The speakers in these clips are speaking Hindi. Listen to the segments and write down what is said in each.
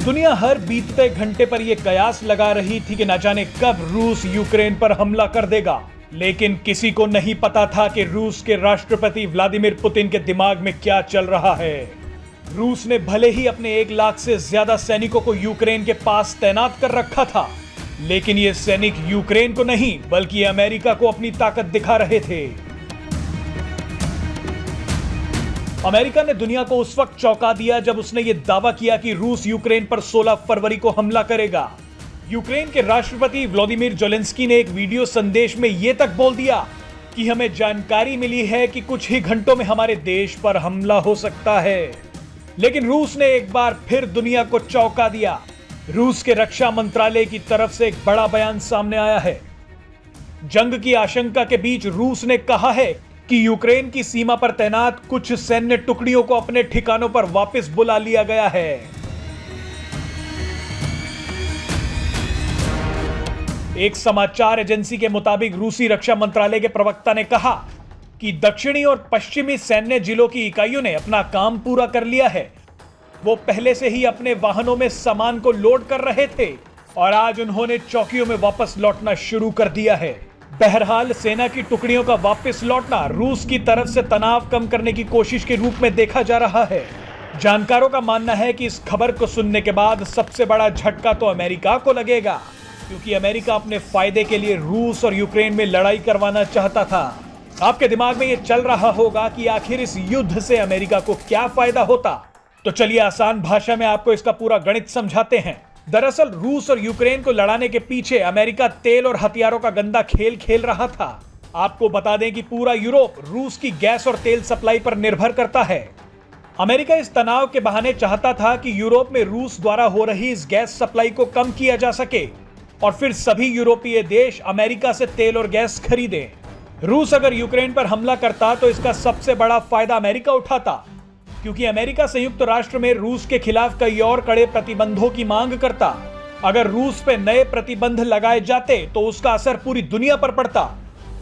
दुनिया हर बीतते घंटे पर यह कयास लगा रही थी कि न जाने कब रूस यूक्रेन पर हमला कर देगा, लेकिन किसी को नहीं पता था कि रूस के राष्ट्रपति व्लादिमीर पुतिन के दिमाग में क्या चल रहा है। रूस ने भले ही अपने 1 लाख से ज्यादा सैनिकों को यूक्रेन के पास तैनात कर रखा था, लेकिन ये सैनिक यूक्रेन को नहीं बल्कि अमेरिका को अपनी ताकत दिखा रहे थे। अमेरिका ने दुनिया को उस वक्त चौंका दिया जब उसने ये दावा किया कि रूस यूक्रेन पर 16 फरवरी को हमला करेगा। यूक्रेन के राष्ट्रपति व्लादिमीर ज़ेलेंस्की ने एक वीडियो संदेश में यह तक बोल दिया कि हमें जानकारी मिली है कि कुछ ही घंटों में हमारे देश पर हमला हो सकता है। लेकिन रूस ने एक बार फिर दुनिया को चौंका दिया। रूस के रक्षा मंत्रालय की तरफ से एक बड़ा बयान सामने आया है। जंग की आशंका के बीच रूस ने कहा है कि यूक्रेन की सीमा पर तैनात कुछ सैन्य टुकड़ियों को अपने ठिकानों पर वापस बुला लिया गया है। एक समाचार एजेंसी के मुताबिक रूसी रक्षा मंत्रालय के प्रवक्ता ने कहा कि दक्षिणी और पश्चिमी सैन्य जिलों की इकाइयों ने अपना काम पूरा कर लिया है। वो पहले से ही अपने वाहनों में सामान को लोड कर रहे थे और आज उन्होंने चौकियों में वापस लौटना शुरू कर दिया है। बहरहाल सेना की टुकड़ियों का वापस लौटना रूस की तरफ से तनाव कम करने की कोशिश के रूप में देखा जा रहा है। जानकारों का मानना है कि इस खबर को सुनने के बाद सबसे बड़ा झटका तो अमेरिका को लगेगा, क्योंकि अमेरिका अपने फायदे के लिए रूस और यूक्रेन में लड़ाई करवाना चाहता था। आपके दिमाग में यह चल रहा होगा कि आखिर इस युद्ध से अमेरिका को क्या फायदा होता। तो चलिए आसान भाषा में आपको इसका पूरा गणित समझाते हैं। दरअसल रूस और यूक्रेन को लड़ाने के पीछे अमेरिका तेल और हथियारों का गंदा खेल खेल रहा था। आपको बता दें कि पूरा यूरोप रूस की गैस और तेल सप्लाई पर निर्भर करता है। अमेरिका इस तनाव के बहाने चाहता था कि यूरोप में रूस द्वारा हो रही इस गैस सप्लाई को कम किया जा सके और फिर सभी यूरोपीय देश अमेरिका से तेल और गैस खरीदें। रूस अगर यूक्रेन पर हमला करता तो इसका सबसे बड़ा फायदा अमेरिका उठाता, क्योंकि अमेरिका संयुक्त राष्ट्र में रूस के खिलाफ कई और कड़े प्रतिबंधों की मांग करता। अगर रूस पे नए प्रतिबंध लगाए जाते तो उसका असर पूरी दुनिया पर पड़ता,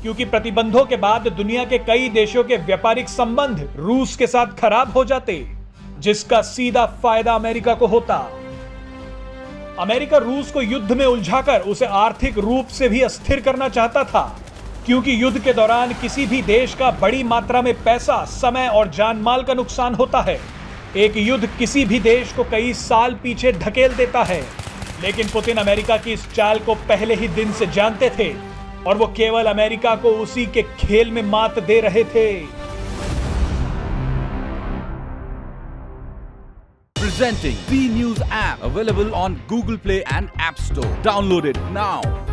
क्योंकि प्रतिबंधों के बाद दुनिया के कई देशों के व्यापारिक संबंध रूस के साथ खराब हो जाते, जिसका सीधा फायदा अमेरिका को होता। अमेरिका रूस को युद्ध में उलझाकर उसे आर्थिक रूप से भी अस्थिर करना चाहता था, क्योंकि युद्ध के दौरान किसी भी देश का बड़ी मात्रा में पैसा, समय और जान माल का नुकसान होता है। एक युद्ध किसी भी देश को कई साल पीछे धकेल देता है। लेकिन पुतिन अमेरिका की इस चाल को पहले ही दिन से जानते थे और वो केवल अमेरिका को उसी के खेल में मात दे रहे थे। Presenting B News app, available on Google Play and App Store. Download it now.